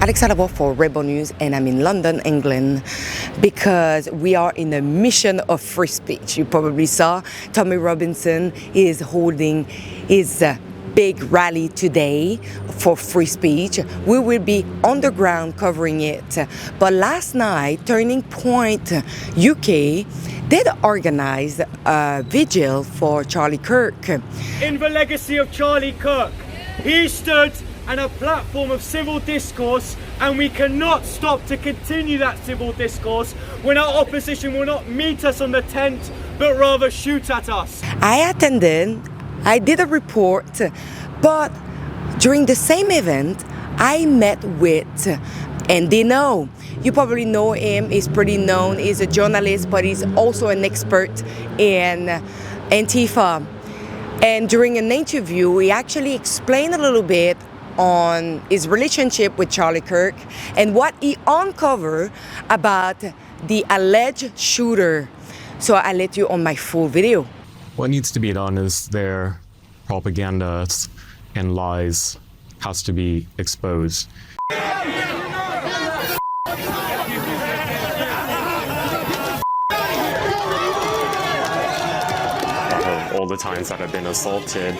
Alexa Lavoie for Rebel News, and I'm in London, England, because we are in a mission of free speech. You probably saw Tommy Robinson is holding his big rally today for free speech. We will be on the ground covering it. But last night, Turning Point UK did organize a vigil for Charlie Kirk. In the legacy of Charlie Kirk, he stood and a platform of civil discourse, and we cannot stop to continue that civil discourse when our opposition will not meet us on the tent but rather shoot at us. I attended, I did a report, but during the same event I met with Andy No. You probably know him, he's pretty known, he's a journalist, but he's also an expert in Antifa. And during an interview, he actually explained a little bit on his relationship with Charlie Kirk and what he uncovered about the alleged shooter. So I let you on my full video. What needs to be done is their propaganda and lies has to be exposed. All the times that I've been assaulted,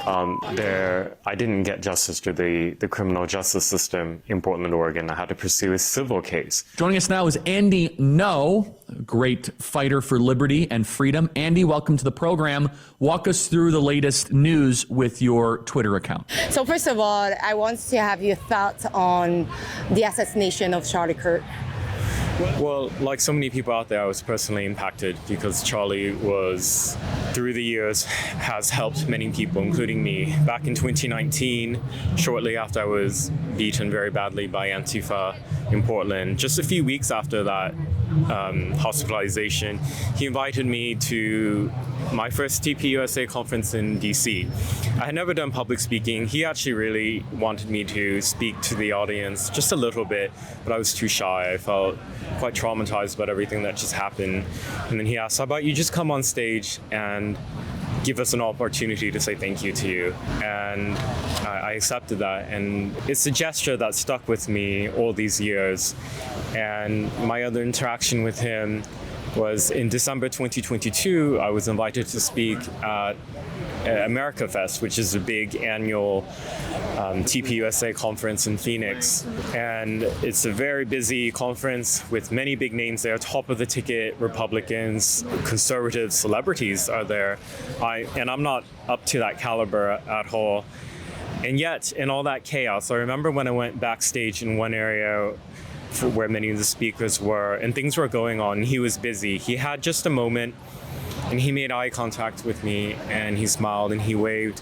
I didn't get justice through the criminal justice system in Portland, Oregon. I had to pursue a civil case. Joining us now is Andy No, a great fighter for liberty and freedom. Andy, welcome to the program. Walk us through the latest news with your Twitter account. So first of all, I want to have your thoughts on the assassination of Charlie Kirk. Well, like so many people out there, I was personally impacted because Charlie was, through the years, has helped many people, including me. Back in 2019, shortly after I was beaten very badly by Antifa in Portland, just a few weeks after that hospitalization, he invited me to my first TPUSA conference in DC. I had never done public speaking. He actually really wanted me to speak to the audience just a little bit, but I was too shy. I felt quite traumatized about everything that just happened. And then he asked, how about you just come on stage and give us an opportunity to say thank you to you. And I accepted that. And it's a gesture that stuck with me all these years. And my other interaction with him was in December 2022, I was invited to speak at America Fest, which is a big annual TPUSA conference in Phoenix. And it's a very busy conference with many big names there, top of the ticket, Republicans, conservative celebrities are there. And I'm not up to that caliber at all. And yet, in all that chaos, I remember when I went backstage in one area where many of the speakers were, and things were going on, he was busy. He had just a moment, and he made eye contact with me, and he smiled and he waved.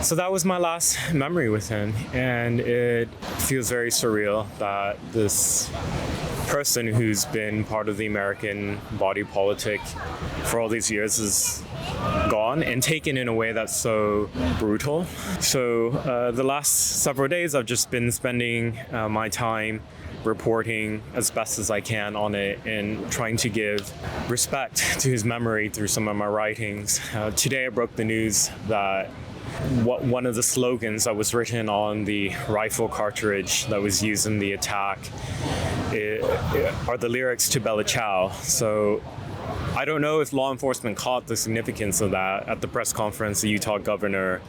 So that was my last memory with him, and it feels very surreal that this person who's been part of the American body politic for all these years is gone and taken in a way that's so brutal. So the last several days I've just been spending my time reporting as best as I can on it and trying to give respect to his memory through some of my writings. Today I broke the news that one of the slogans that was written on the rifle cartridge that was used in the attack are the lyrics to Bella Ciao. So I don't know if law enforcement caught the significance of that. At the press conference, the Utah governor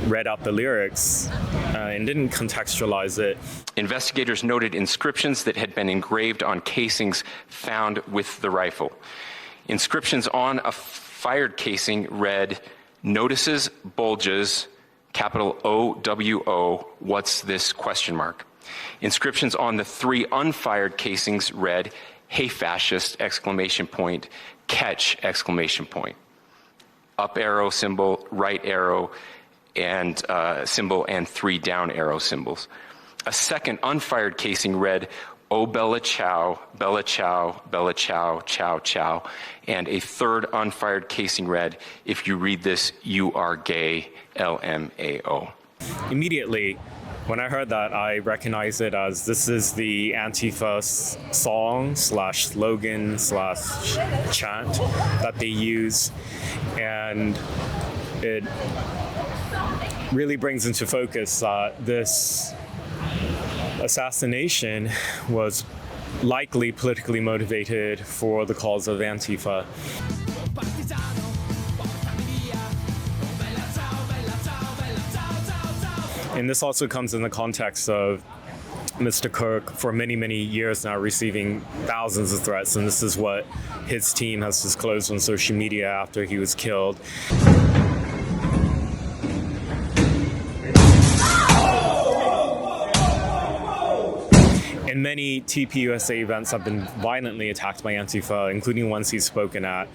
read out the lyrics and didn't contextualize it. Investigators noted inscriptions that had been engraved on casings found with the rifle. Inscriptions on a fired casing read, "Notices, bulges, capital OWO, what's this, question mark." Inscriptions on the 3 unfired casings read, "Hey fascist, exclamation point, catch, exclamation point." Up arrow symbol, right arrow, and symbol, and 3 down arrow symbols. A second unfired casing read, "Oh Bella Ciao, Bella Ciao, Bella Ciao, Ciao Ciao," and a third unfired casing read, "If you read this, you are gay, LMAO." Immediately, when I heard that, I recognized it as this is the Antifa song / slogan / chant that they use, and it really brings into focus this assassination was likely politically motivated for the cause of Antifa. And this also comes in the context of Mr. Kirk for many, many years now receiving thousands of threats, and this is what his team has disclosed on social media after he was killed. And many TPUSA events have been violently attacked by Antifa, including ones he's spoken at.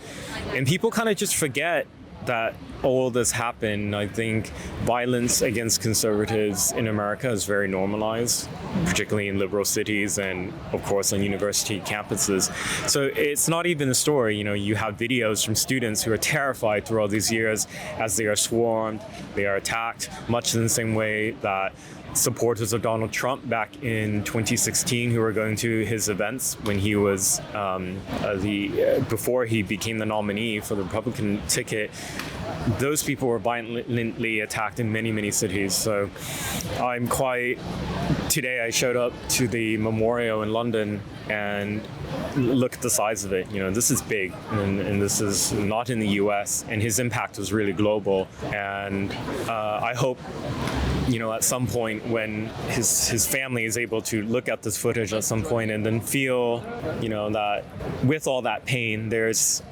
And people kind of just forget that all this happened. I think violence against conservatives in America is very normalized, particularly in liberal cities and, of course, on university campuses. So it's not even a story. You know, you have videos from students who are terrified through all these years as they are swarmed, they are attacked, much in the same way that supporters of Donald Trump back in 2016 who were going to his events when he was before he became the nominee for the Republican ticket. Those people were violently attacked in many, many cities. So today I showed up to the memorial in London and look at the size of it. You know, this is big, and this is not in the US, and his impact was really global. And I hope, you know, at some point when his family is able to look at this footage at some point and then feel, you know, that with all that pain, there's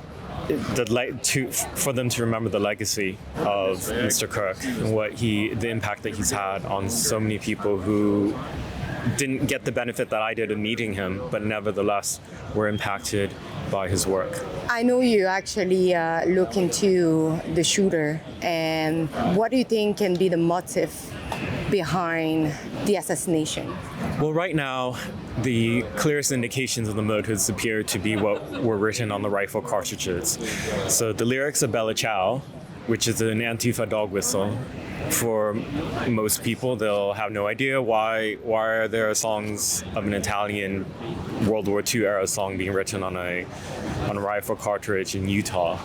for them to remember the legacy of Mr. Kirk and the impact that he's had on so many people who didn't get the benefit that I did of meeting him, but nevertheless were impacted by his work. I know you actually look into the shooter, and what do you think can be the motive behind the assassination? Well, right now, the clearest indications of the motives appear to be what were written on the rifle cartridges. So the lyrics of Bella Ciao, which is an Antifa dog whistle. For most people, they'll have no idea why are there songs of an Italian World War II era song being written on a rifle cartridge in Utah.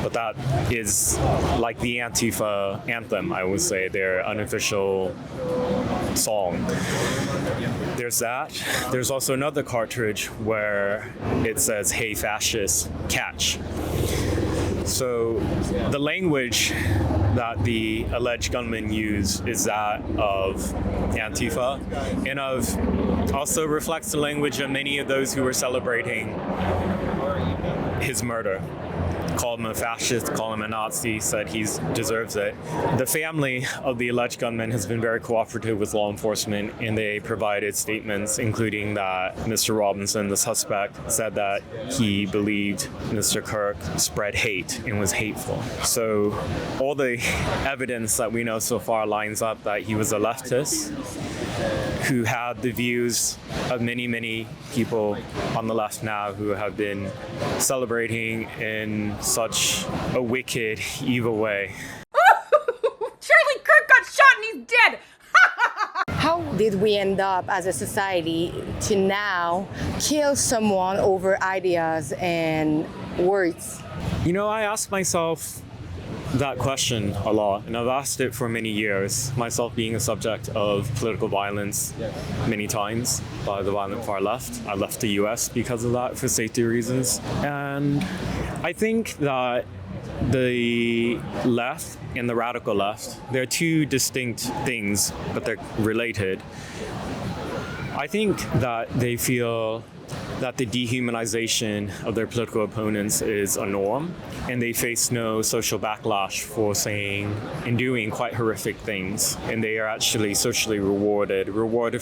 But that is like the Antifa anthem, I would say, their unofficial song. There's that. There's also another cartridge where it says, "Hey fascists, catch." So the language that the alleged gunman used is that of Antifa, and also reflects the language of many of those who were celebrating his murder. Called him a fascist, called him a Nazi, said he deserves it. The family of the alleged gunman has been very cooperative with law enforcement, and they provided statements, including that Mr. Robinson, the suspect, said that he believed Mr. Kirk spread hate and was hateful. So all the evidence that we know so far lines up that he was a leftist who had the views of many, many people on the left now who have been celebrating in such a wicked, evil way. Charlie Kirk got shot and he's dead! How did we end up as a society to now kill someone over ideas and words? You know, I ask myself that question a lot, and I've asked it for many years, myself being a subject of political violence many times by the violent far left. I left the US because of that for safety reasons. And I think that the left and the radical left, they're two distinct things, but they're related. I think that they feel that the dehumanization of their political opponents is a norm, and they face no social backlash for saying and doing quite horrific things. And they are actually socially rewarded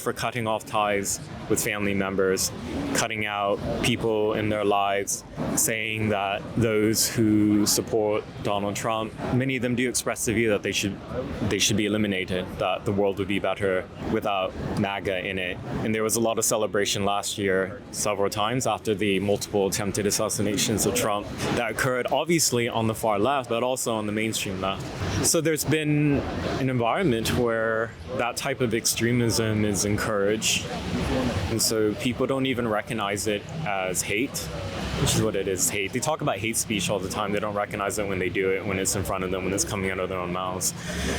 for cutting off ties with family members, cutting out people in their lives, saying that those who support Donald Trump, many of them do express the view that they should be eliminated, that the world would be better without MAGA in it. And there was a lot of celebration last year, several times after the multiple attempted assassinations of Trump that occurred obviously on the far left, but also on the mainstream left. So there's been an environment where that type of extremism is encouraged. And so people don't even recognize it as hate. which is what it is, hate. They talk about hate speech all the time. They don't recognize it when they do it, when it's in front of them, when it's coming out of their own mouths.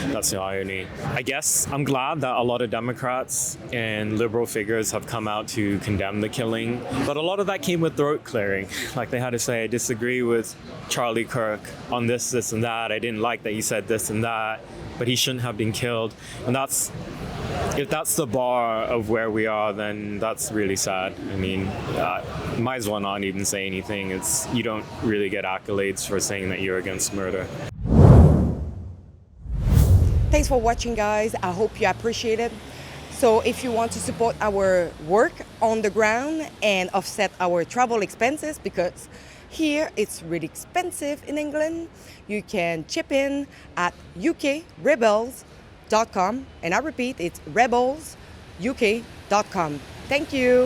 That's the irony. I guess I'm glad that a lot of Democrats and liberal figures have come out to condemn the killing, but a lot of that came with throat clearing. Like they had to say, I disagree with Charlie Kirk on this, this, and that. I didn't like that you said this and that, but he shouldn't have been killed. And if that's the bar of where we are, then that's really sad. I mean, might as well not even say anything. You don't really get accolades for saying that you're against murder. Thanks for watching, guys. I hope you appreciate it. So if you want to support our work on the ground and offset our travel expenses, because here it's really expensive in England, you can chip in at ukrebels.com, and I repeat, it's rebelsuk.com. Thank you.